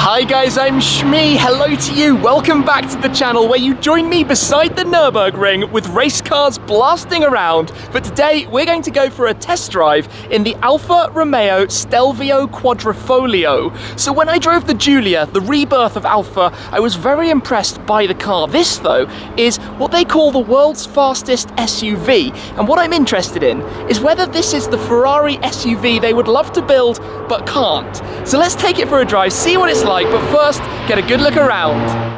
Hi guys, I'm Shmee. Hello to you. Welcome back to the channel where you join me beside the Nürburgring with race cars blasting around. But today we're going to go for a test drive in the Alfa Romeo Stelvio Quadrifoglio. So when I drove the Giulia, the rebirth of Alfa, I was very impressed by the car. This though is what they call the world's fastest SUV. And what I'm interested in is whether this is the Ferrari SUV they would love to build but can't. So let's take it for a drive, see what it's like, but first, get a good look around.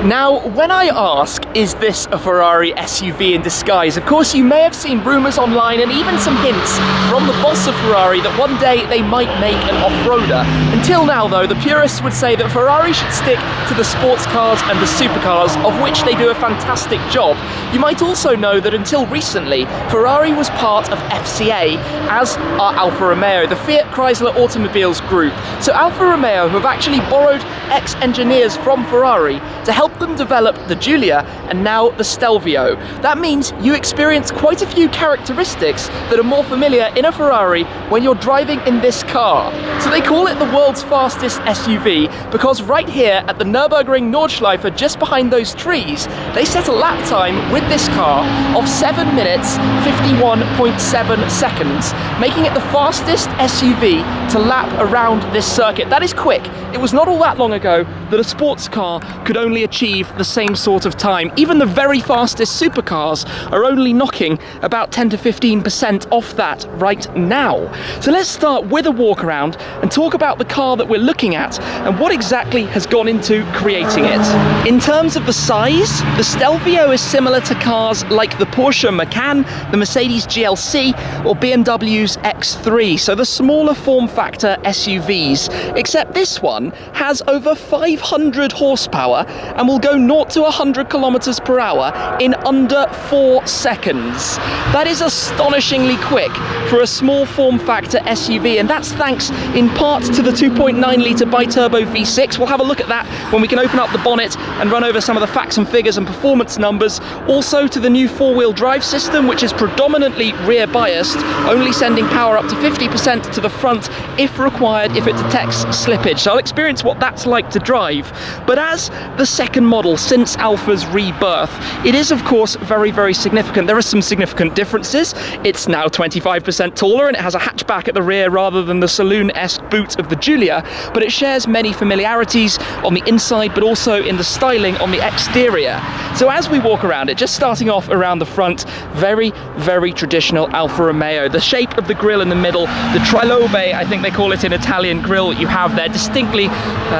Now, when I ask, is this a Ferrari SUV in disguise? Of course, you may have seen rumours online and even some hints from the boss of Ferrari that one day they might make an off-roader. Until now, though, the purists would say that Ferrari should stick to the sports cars and the supercars, of which they do a fantastic job. You might also know that until recently, Ferrari was part of FCA, as are Alfa Romeo, the Fiat Chrysler Automobiles group. So Alfa Romeo have actually borrowed ex-engineers from Ferrari to help them develop the Giulia and now the Stelvio. That means you experience quite a few characteristics that are more familiar in a Ferrari when you're driving in this car. So they call it the world's fastest SUV because right here at the Nürburgring Nordschleife, just behind those trees, they set a lap time with this car of 7 minutes 51.7 seconds, making it the fastest SUV to lap around this circuit. That is quick. It was not all that long ago that a sports car could only achieve the same sort of time. Even the very fastest supercars are only knocking about 10 to 15% off that right now. So let's start with a walk around and talk about the car that we're looking at and what exactly has gone into creating it. In terms of the size, the Stelvio is similar to cars like the Porsche Macan, the Mercedes GLC, or BMW's X3, so the smaller form factor SUVs, except this one has over 500 horsepower and will go 0 to 100 kilometers per hour in under 4 seconds. That is astonishingly quick for a small form factor SUV, and that's thanks in part to the 2.9 litre bi-turbo V6. We'll have a look at that when we can open up the bonnet and run over some of the facts and figures and performance numbers. Also to the new four-wheel drive system, which is predominantly rear biased, only sending power up to 50% to the front if required if it detects slippage. So I'll experience what that's like to drive. But as the second model since Alfa's rebirth, it is of course very, very significant. There are some significant differences. It's now 25% taller and it has a hatchback at the rear rather than the saloon-esque boot of the Giulia, but it shares many familiarities on the inside but also in the styling on the exterior. So as we walk around it, just starting off around the front, very, very traditional Alfa Romeo. The shape of the grille in the middle, the trilobe, I think they call it in Italian, grille you have there, distinctly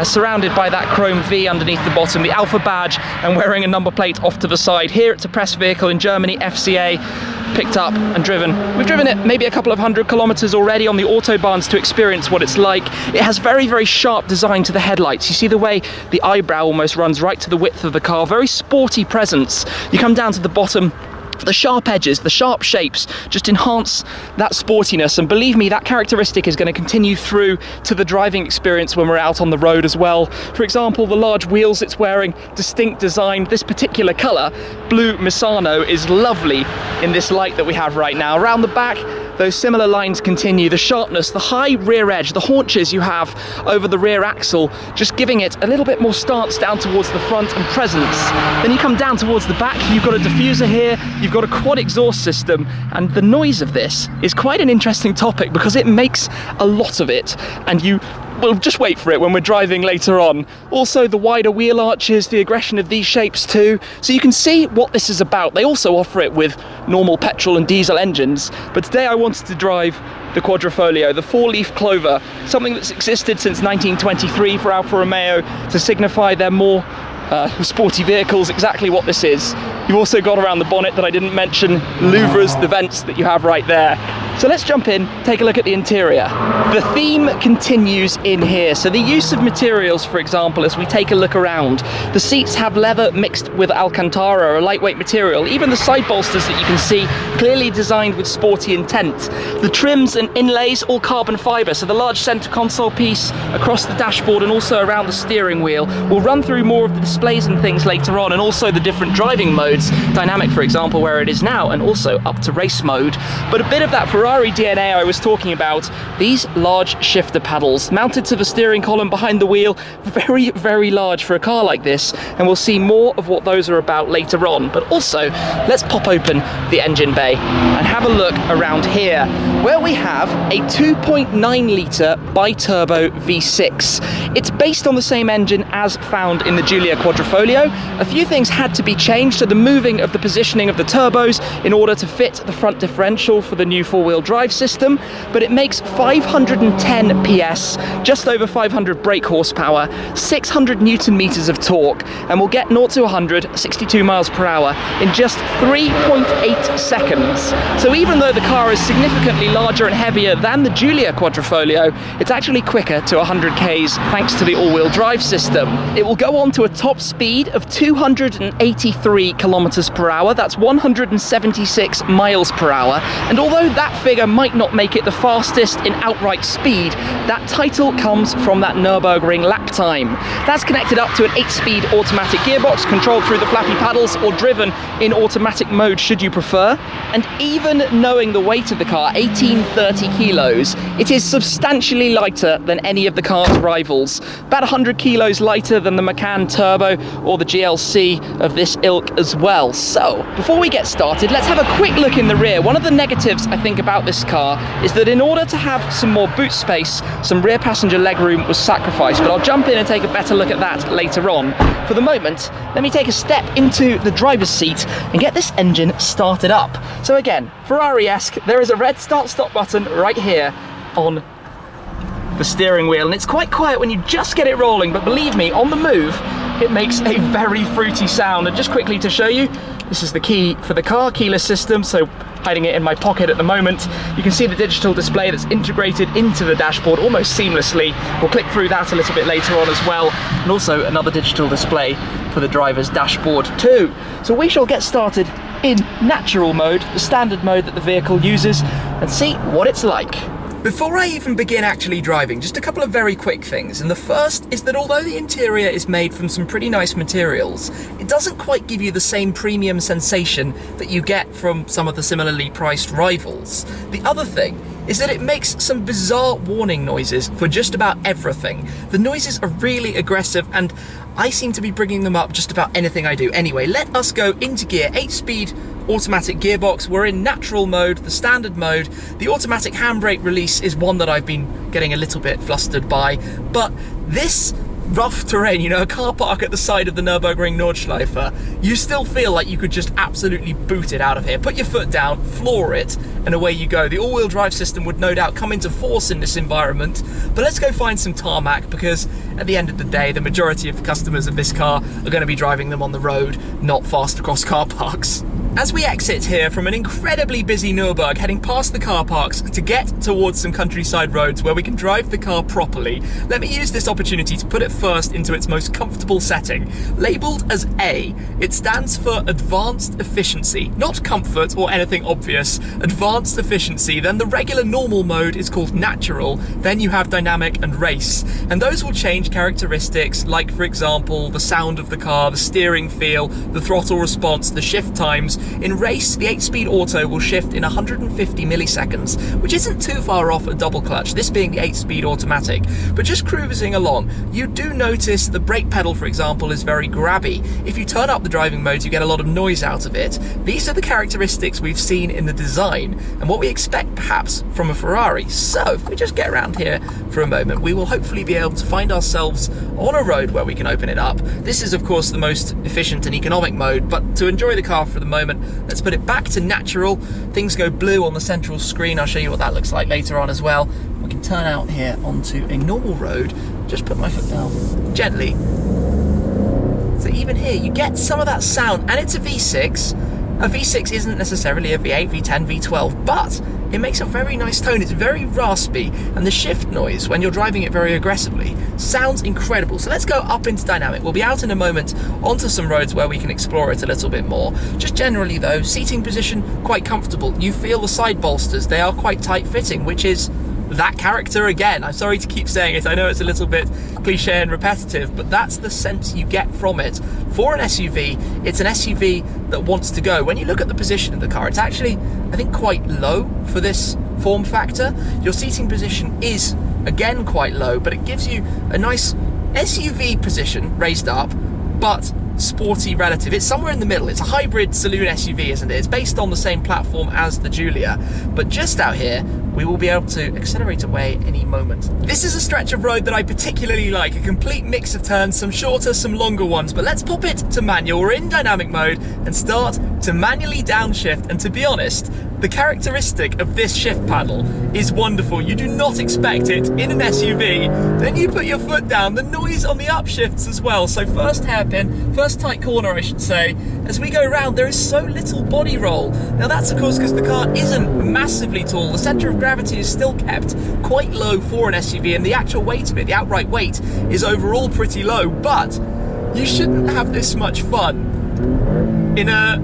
surrounded by that chrome V underneath the bottom, the Alfa badge, and wearing a number plate off to the side. Here it's a press vehicle in Germany, FCA, picked up and driven. We've driven it maybe a couple of 100 kilometers already on the autobahns to experience what it's like. It has very, very sharp design to the headlights. You see the way the eyebrow almost runs right to the width of the car. Very sporty presence. You come down to the bottom, the sharp edges, the sharp shapes just enhance that sportiness, and believe me, that characteristic is going to continue through to the driving experience when we're out on the road as well. For example, the large wheels it's wearing, distinct design. This particular colour, blue Misano, is lovely in this light that we have right now. Around the back, those similar lines continue. The sharpness, the high rear edge, the haunches you have over the rear axle, just giving it a little bit more stance down towards the front and presence. Then you come down towards the back, you've got a diffuser here, you've got a quad exhaust system, and the noise of this is quite an interesting topic because it makes a lot of it, and you will just wait for it when we're driving later on. Also the wider wheel arches, the aggression of these shapes too, so you can see what this is about. They also offer it with normal petrol and diesel engines, but today I wanted to drive the Quadrifoglio, the four-leaf clover, something that's existed since 1923 for Alfa Romeo to signify their more sporty vehicles, exactly what this is. You've also got around the bonnet that I didn't mention, louvres, the vents that you have right there. So let's jump in, take a look at the interior. The theme continues in here. So the use of materials, for example, as we take a look around, the seats have leather mixed with Alcantara, a lightweight material. Even the side bolsters that you can see, clearly designed with sporty intent. The trims and inlays, all carbon fiber. So the large center console piece across the dashboard and also around the steering wheel. We'll run through more of the display displays and things later on, and also the different driving modes, dynamic for example where it is now, and also up to race mode. But a bit of that Ferrari DNA I was talking about, these large shifter paddles mounted to the steering column behind the wheel, very, very large for a car like this, and we'll see more of what those are about later on. But also, let's pop open the engine bay and have a look around here, where we have a 2.9 litre bi-turbo V6. It's based on the same engine as found in the Giulia Quadrifoglio. A few things had to be changed, so the moving of the positioning of the turbos in order to fit the front differential for the new four-wheel drive system, but it makes 510 PS, just over 500 brake horsepower, 600 Newton meters of torque, and will get 0 to 100, 62 miles per hour in just 3.8 seconds. So even though the car is significantly larger and heavier than the Giulia Quadrifoglio, it's actually quicker to 100 Ks thanks to the all-wheel drive system. It will go on to a top speed of 283 kilometers per hour, that's 176 miles per hour, and although that figure might not make it the fastest in outright speed, that title comes from that Nürburgring lap time. That's connected up to an 8-speed automatic gearbox controlled through the flappy paddles or driven in automatic mode should you prefer. And even knowing the weight of the car, 1830 kilos, it is substantially lighter than any of the car's rivals. About 100 kilos lighter than the Macan Turbo or the GLC of this ilk as well. So, before we get started, let's have a quick look in the rear. One of the negatives I think about this car is that in order to have some more boot space, some rear passenger legroom was sacrificed, but I'll jump in and take a better look at that later on. For the moment, let me take a step into the driver's seat and get this engine started up. So again, Ferrari-esque, there is a red start-stop button right here on the steering wheel, and it's quite quiet when you just get it rolling, but believe me, on the move, it makes a very fruity sound. And just quickly to show you, this is the key for the car, keyless system, so hiding it in my pocket at the moment. You can see the digital display that's integrated into the dashboard almost seamlessly. We'll click through that a little bit later on as well, and also another digital display for the driver's dashboard too. So we shall get started in natural mode, the standard mode that the vehicle uses, and see what it's like. Before I even begin actually driving, just a couple of very quick things. And the first is that although the interior is made from some pretty nice materials, it doesn't quite give you the same premium sensation that you get from some of the similarly priced rivals. The other thing is that it makes some bizarre warning noises for just about everything. The noises are really aggressive, and I seem to be bringing them up just about anything I do. Anyway, let us go into gear. 8-speed automatic gearbox. We're in natural mode, the standard mode. The automatic handbrake release is one that I've been getting a little bit flustered by, but this rough terrain, you know, a car park at the side of the Nürburgring Nordschleife, you still feel like you could just absolutely boot it out of here. Put your foot down, floor it, and away you go. The all-wheel drive system would no doubt come into force in this environment, but let's go find some tarmac, because at the end of the day, the majority of the customers of this car are going to be driving them on the road, not fast across car parks. As we exit here from an incredibly busy Nürburg, heading past the car parks to get towards some countryside roads where we can drive the car properly, let me use this opportunity to put it first into its most comfortable setting. Labelled as A, it stands for Advanced Efficiency, not comfort or anything obvious. Advanced Efficiency, then the regular normal mode is called Natural, then you have Dynamic and Race, and those will change characteristics like, for example, the sound of the car, the steering feel, the throttle response, the shift times. In Race, the 8-speed auto will shift in 150 milliseconds, which isn't too far off a double clutch, this being the 8-speed automatic. But just cruising along, you do notice the brake pedal, for example, is very grabby. If you turn up the driving mode, you get a lot of noise out of it. These are the characteristics we've seen in the design, and what we expect, perhaps, from a Ferrari. So, if we just get around here for a moment, we will hopefully be able to find ourselves on a road where we can open it up. This is, of course, the most efficient and economic mode, but to enjoy the car for the moment, let's put it back to natural. Things go blue on the central screen. I'll show you what that looks like later on as well. We can turn out here onto a normal road. Just put my foot down gently. So even here, you get some of that sound, and it's a V6. A V6 isn't necessarily a V8, V10, V12, but it makes a very nice tone. It's very raspy, and the shift noise, when you're driving it very aggressively, sounds incredible. So let's go up into dynamic. We'll be out in a moment onto some roads where we can explore it a little bit more. Just generally though, seating position, quite comfortable. You feel the side bolsters, they are quite tight fitting, which is that character again. I'm sorry to keep saying it, I know it's a little bit cliche and repetitive, but that's the sense you get from it. For an SUV, it's an SUV that wants to go. When you look at the position of the car, it's actually, I think, quite low for this form factor. Your seating position is, again, quite low, but it gives you a nice SUV position raised up, but sporty relative. It's somewhere in the middle. It's a hybrid saloon SUV, isn't it? It's based on the same platform as the Giulia, but just out here we will be able to accelerate away any moment. This is a stretch of road that I particularly like, a complete mix of turns, some shorter, some longer ones, but let's pop it to manual. We're in dynamic mode and start to manually downshift, and to be honest, the characteristic of this shift paddle is wonderful. You do not expect it in an SUV. Then you put your foot down, the noise on the upshifts as well. So first hairpin, first tight corner I should say, as we go around there is so little body roll. Now that's of course because the car isn't massively tall. The centre of gravity is still kept quite low for an SUV, and the actual weight of it, the outright weight, is overall pretty low, but you shouldn't have this much fun in a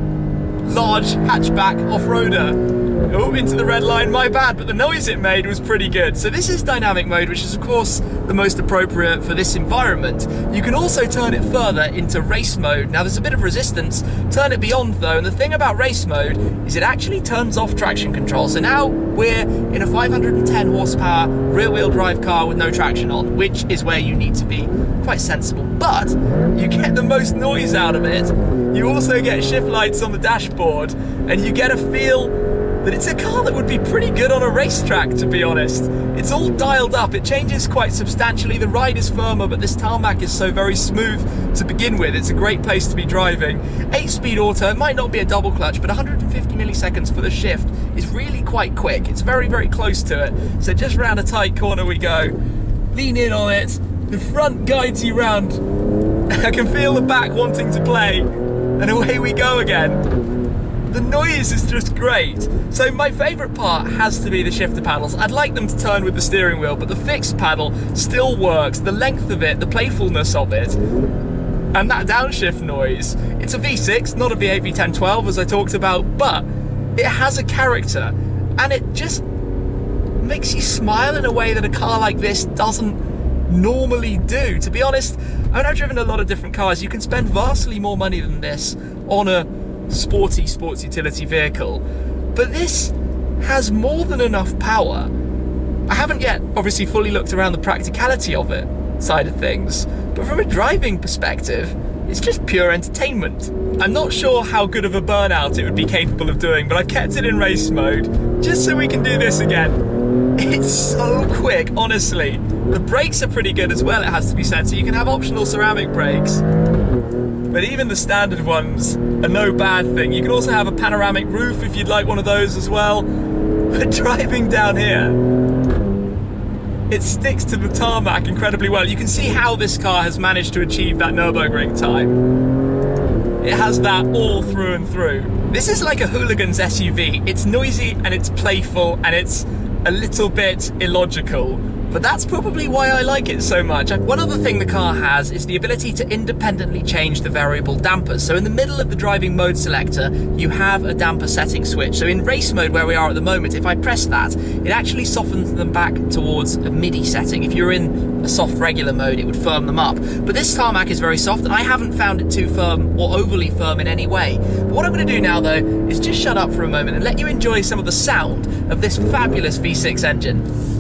large hatchback off-roader. Oh, into the red line, my bad, but the noise it made was pretty good. So this is dynamic mode, which is of course the most appropriate for this environment. You can also turn it further into race mode. Now there's a bit of resistance, turn it beyond though, and the thing about race mode is it actually turns off traction control. So now we're in a 510 horsepower rear-wheel drive car with no traction on, which is where you need to be quite sensible, but you get the most noise out of it. You also get shift lights on the dashboard, and you get a feel that it's a car that would be pretty good on a racetrack, to be honest. It's all dialed up, it changes quite substantially, the ride is firmer, but this tarmac is so very smooth to begin with. It's a great place to be driving. 8-speed auto, it might not be a double clutch, but 150 milliseconds for the shift is really quite quick. It's very, very close to it. So just round a tight corner we go. Lean in on it, the front guides you round. I can feel the back wanting to play, and away we go again. The noise is just great. So my favourite part has to be the shifter paddles. I'd like them to turn with the steering wheel, but the fixed paddle still works. The length of it, the playfulness of it, and that downshift noise. It's a V6, not a V8 V1012 as I talked about, but it has a character, and it just makes you smile in a way that a car like this doesn't normally do. To be honest, I mean, I've driven a lot of different cars. You can spend vastly more money than this on a sports utility vehicle, but this has more than enough power. I haven't yet obviously fully looked around the practicality of it side of things, but from a driving perspective, it's just pure entertainment. I'm not sure how good of a burnout it would be capable of doing, but I've kept it in race mode just so we can do this again. It's so quick, honestly. The brakes are pretty good as well, it has to be said, so you can have optional ceramic brakes. But even the standard ones are no bad thing. You can also have a panoramic roof if you'd like one of those as well. But driving down here, it sticks to the tarmac incredibly well. You can see how this car has managed to achieve that Nürburgring time. It has that all through and through. This is like a hooligan's SUV. It's noisy and it's playful and it's a little bit illogical. But that's probably why I like it so much. One other thing the car has is the ability to independently change the variable dampers. So in the middle of the driving mode selector, you have a damper setting switch. So in race mode, where we are at the moment, if I press that, it actually softens them back towards a MIDI setting. If you're in a soft regular mode, it would firm them up. But this tarmac is very soft, and I haven't found it too firm or overly firm in any way. But what I'm going to do now, though, is just shut up for a moment and let you enjoy some of the sound of this fabulous V6 engine.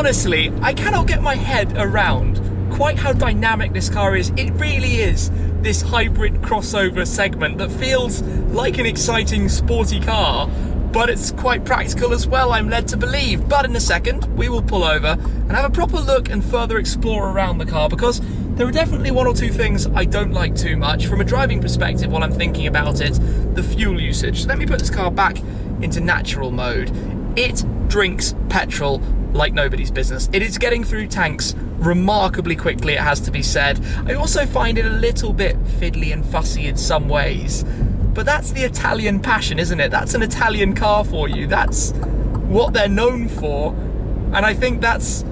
honestly, I cannot get my head around quite how dynamic this car is. It really is this hybrid crossover segment that feels like an exciting sporty car, but it's quite practical as well, I'm led to believe. But in a second, we will pull over and have a proper look and further explore around the car, because there are definitely one or two things I don't like too much from a driving perspective while I'm thinking about it. The fuel usage. So let me put this car back into natural mode. It drinks petrol like nobody's business. It is getting through tanks remarkably quickly, it has to be said. I also find it a little bit fiddly and fussy in some ways, but that's the Italian passion, isn't it? That's an Italian car for you. That's what they're known for, and I think that's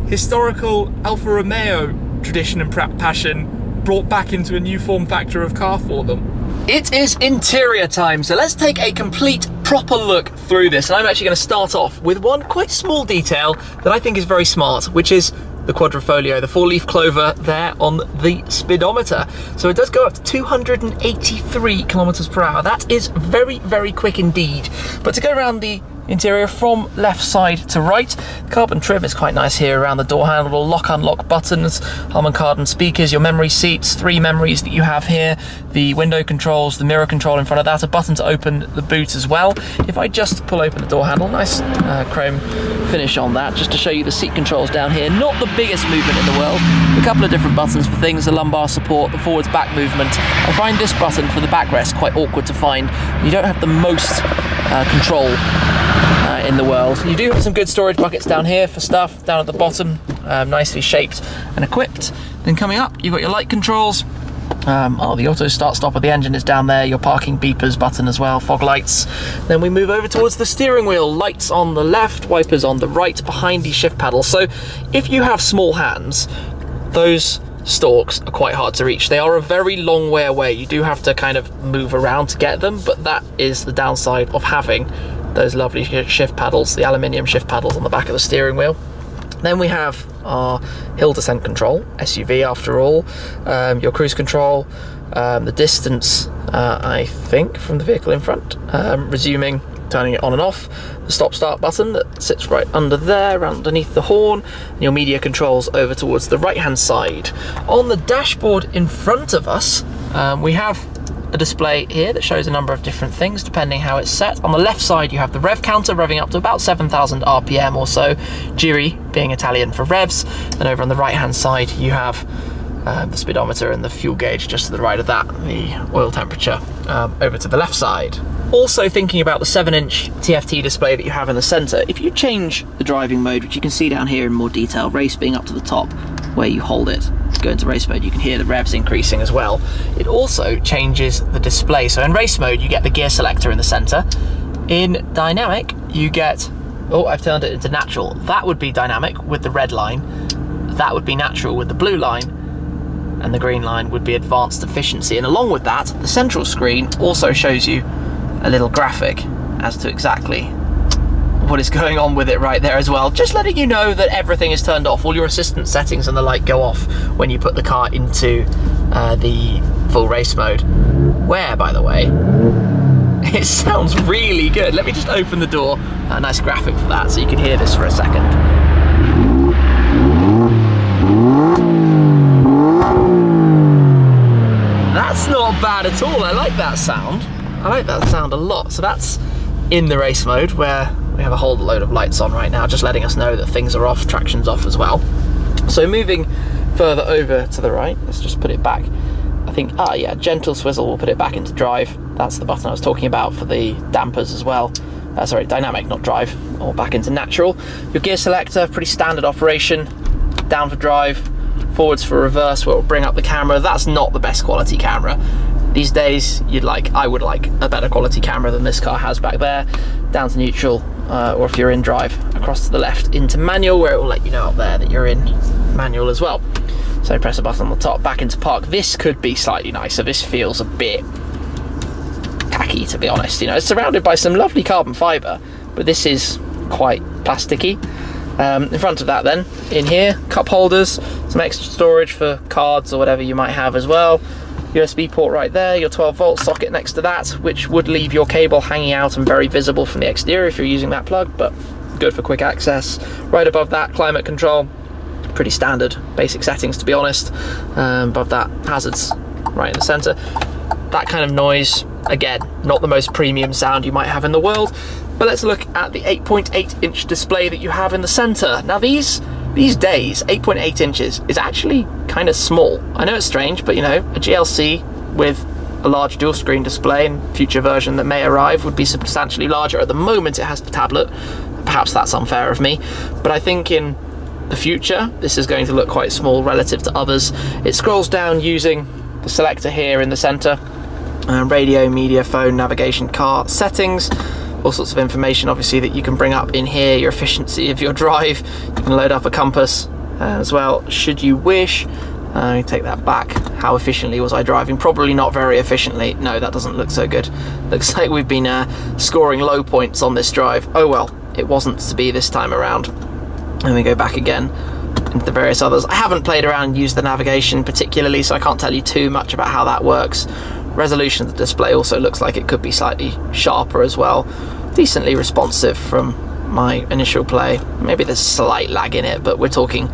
historical Alfa Romeo tradition and passion brought back into a new form factor of car for them. It is interior time, so let's take a complete proper look through this, and I'm actually going to start off with one quite small detail that I think is very smart, which is the Quadrifoglio, the 4-leaf clover there on the speedometer. So it does go up to 283 kilometers per hour. That is very, very quick indeed. But to go around the interior from left side to right, the carbon trim is quite nice here around the door handle, lock-unlock buttons, Harman Kardon speakers, your memory seats, 3 memories that you have here, the window controls, the mirror control in front of that, a button to open the boot as well. If I just pull open the door handle, nice chrome finish on that, just to show you the seat controls down here. Not the biggest movement in the world, a couple of different buttons for things, the lumbar support, the forwards back movement. I find this button for the backrest quite awkward to find. You don't have the most control in the world. You do have some good storage buckets down here for stuff, down at the bottom, nicely shaped and equipped. Then coming up, you've got your light controls. The auto start stop of the engine is down there, your parking beepers button as well, fog lights. Then we move over towards the steering wheel, lights on the left, wipers on the right, behind the shift pedals. So if you have small hands, those stalks are quite hard to reach. They are a very long way away. You do have to kind of move around to get them, but that is the downside of having those lovely shift paddles, the aluminium shift paddles on the back of the steering wheel. Then we have our hill descent control, SUV after all, your cruise control, the distance, I think, from the vehicle in front, resuming, turning it on and off, the stop-start button that sits right under there, underneath the horn, and your media controls over towards the right-hand side. On the dashboard in front of us, we have a display here that shows a number of different things depending how it's set. On the left side you have the rev counter revving up to about 7,000 RPM or so, Giri being Italian for revs. Then over on the right hand side you have the speedometer and the fuel gauge just to the right of that, the oil temperature over to the left side. Also thinking about the 7-inch TFT display that you have in the centre, if you change the driving mode, which you can see down here in more detail, race being up to the top where you hold it, go into race mode, you can hear the revs increasing as well. It also changes the display. So in race mode you get the gear selector in the centre. In dynamic you get, oh, I've turned it into natural. That would be dynamic with the red line, that would be natural with the blue line, and the green line would be advanced efficiency. And along with that, the central screen also shows you a little graphic as to exactly what is going on with it right there as well, just letting you know that everything is turned off. All your assistant settings and the like go off when you put the car into the full race mode, where, by the way, it sounds really good. Let me just open the door, a nice graphic for that so you can hear this for a second. That's not bad at all. I like that sound. I like that sound a lot. So that's in the race mode where we have a whole load of lights on right now, just letting us know that things are off, traction's off as well. So moving further over to the right, let's just put it back. I think, yeah, gentle swizzle will put it back into drive. That's the button I was talking about for the dampers as well. Sorry, dynamic, not drive, or back into natural. Your gear selector, pretty standard operation. Down for drive, forwards for reverse, where it will bring up the camera. That's not the best quality camera. These days, I would like a better quality camera than this car has back there. Down to neutral, or if you're in drive, across to the left into manual, where it will let you know up there that you're in manual as well. So press a button on the top, back into park. This could be slightly nicer. This feels a bit tacky, to be honest. You know, it's surrounded by some lovely carbon fibre, but this is quite plasticky. In front of that then, in here, cup holders, some extra storage for cards or whatever you might have as well. USB port right there, your 12-volt socket next to that, which would leave your cable hanging out and very visible from the exterior if you're using that plug, but good for quick access. Right above that, climate control, pretty standard, basic settings to be honest. Above that, hazards right in the center. That kind of noise, again, not the most premium sound you might have in the world. But let's look at the 8.8-inch display that you have in the center. Now these days, 8.8 inches is actually kind of small. I know it's strange, but you know, a GLC with a large dual screen display and future version that may arrive would be substantially larger. At the moment it has the tablet. Perhaps that's unfair of me, but I think in the future this is going to look quite small relative to others. It scrolls down using the selector here in the center. Radio, media, phone, navigation, car, settings, all sorts of information obviously that you can bring up in here, your efficiency of your drive. You can load up a compass as well should you wish. Take that back. How efficiently was I driving? Probably not very efficiently. No, that doesn't look so good. Looks like we've been scoring low points on this drive. Oh well, it wasn't to be this time around. And we go back again into the various others. I haven't played around and used the navigation particularly, so I can't tell you too much about how that works. Resolution of the display also looks like it could be slightly sharper as well. Decently responsive from my initial play. Maybe there's slight lag in it, but we're talking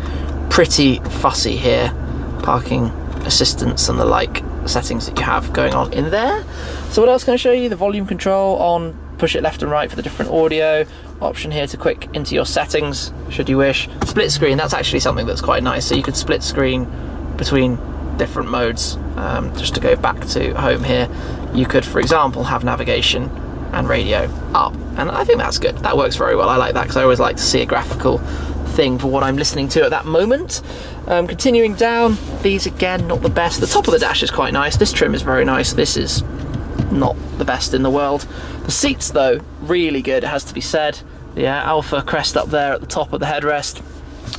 pretty fussy here. Parking assistance and the like settings that you have going on in there. So what else can I show you? The volume control on push it left and right for the different audio. Option here to quick into your settings should you wish. Split screen, that's actually something that's quite nice. So you could split screen between different modes. Just to go back to home here, you could, for example, have navigation and radio up, and I think that's good. That works very well. I like that because I always like to see a graphical thing for what I'm listening to at that moment. Continuing down, these again, not the best. The top of the dash is quite nice. This trim is very nice. This is not the best in the world. The seats though, really good, it has to be said. The Alfa crest up there at the top of the headrest.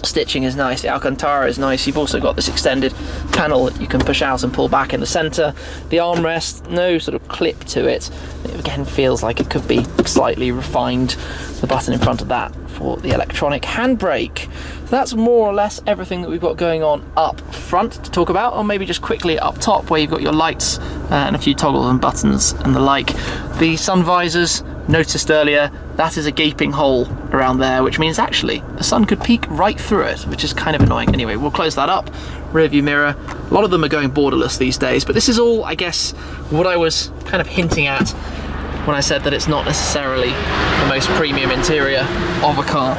Stitching is nice, the Alcantara is nice. You've also got this extended panel that you can push out and pull back in the center. The armrest, no sort of clip to it. It again feels like it could be slightly refined. The button in front of that for the electronic handbrake. So that's more or less everything that we've got going on up front to talk about, or maybe just quickly up top where you've got your lights and a few toggles and buttons and the like. The sun visors, noticed earlier, that is a gaping hole around there, which means actually the sun could peek right through it, which is kind of annoying. Anyway, we'll close that up. Rear view mirror, a lot of them are going borderless these days, but this is all, I guess, what I was kind of hinting at when I said that it's not necessarily the most premium interior of a car.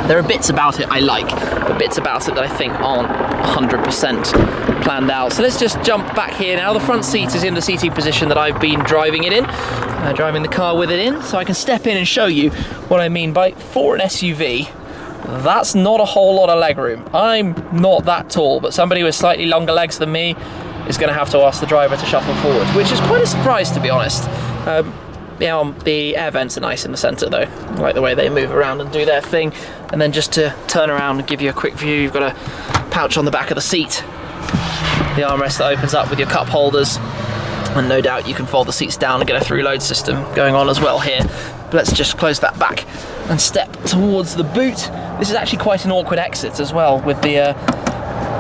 There are bits about it I like, but bits about it that I think aren't 100% planned out. So let's just jump back here now. The front seat is in the seating position that I've been driving it in, driving the car with it in, so I can step in and show you what I mean by, for an SUV, that's not a whole lot of legroom. I'm not that tall, but somebody with slightly longer legs than me is going to have to ask the driver to shuffle forward, which is quite a surprise, to be honest. Yeah, the air vents are nice in the centre though. I like the way they move around and do their thing. And then just to turn around and give you a quick view, you've got a pouch on the back of the seat. The armrest that opens up with your cup holders. And no doubt you can fold the seats down and get a through load system going on as well here. But let's just close that back and step towards the boot. This is actually quite an awkward exit as well with the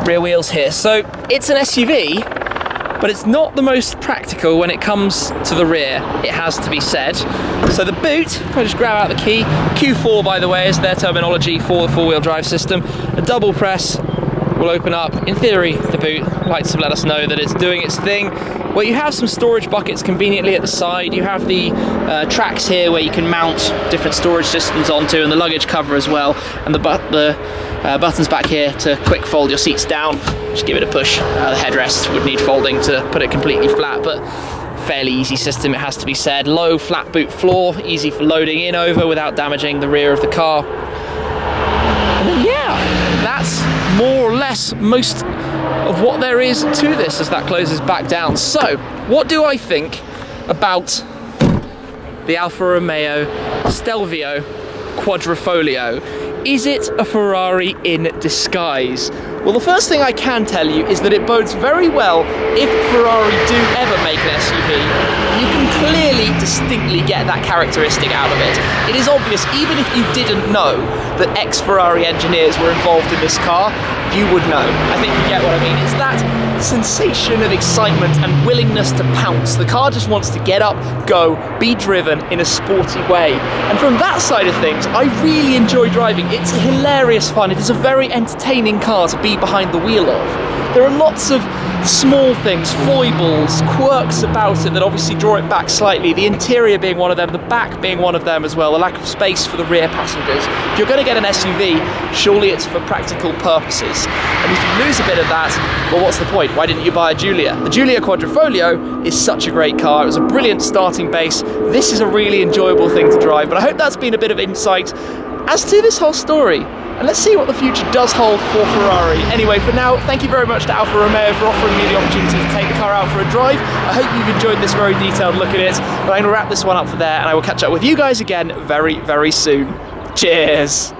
rear wheels here. So it's an SUV, but it's not the most practical when it comes to the rear, it has to be said. So the boot, if I just grab out the key, Q4 by the way is their terminology for the four-wheel drive system. A double press will open up, in theory, the boot. Lights have let us know that it's doing its thing. Well, you have some storage buckets conveniently at the side. You have the tracks here where you can mount different storage systems onto, and the luggage cover as well, and the buttons back here to quick fold your seats down. Just give it a push. The headrest would need folding to put it completely flat, but fairly easy system, it has to be said. Low flat boot floor, easy for loading in over without damaging the rear of the car. And then yeah, that's more or less most of what there is to this as that closes back down. So what do I think about the Alfa Romeo Stelvio Quadrifoglio? Is it a Ferrari in disguise? Well, the first thing I can tell you is that it bodes very well if Ferrari do ever make an SUV. You can clearly, distinctly get that characteristic out of it. It is obvious, even if you didn't know, that ex-Ferrari engineers were involved in this car, you would know. I think you get what I mean. It's that sensation of excitement and willingness to pounce. The car just wants to get up, go, be driven in a sporty way. And from that side of things, I really enjoy driving. It's hilarious fun. It is a very entertaining car to be behind the wheel of. There are lots of small things, foibles, quirks about it that obviously draw it back slightly. The interior being one of them, the back being one of them as well, the lack of space for the rear passengers. If you're going to get an SUV, surely it's for practical purposes. And if you lose a bit of that, well, what's the point? Why didn't you buy a Giulia? The Giulia Quadrifoglio is such a great car. It was a brilliant starting base. This is a really enjoyable thing to drive, but I hope that's been a bit of insight as to this whole story. And let's see what the future does hold for Ferrari. Anyway, for now, thank you very much to Alfa Romeo for offering me the opportunity to take the car out for a drive. I hope you've enjoyed this very detailed look at it. But I'm going to wrap this one up for there, and I will catch up with you guys again very, very soon. Cheers!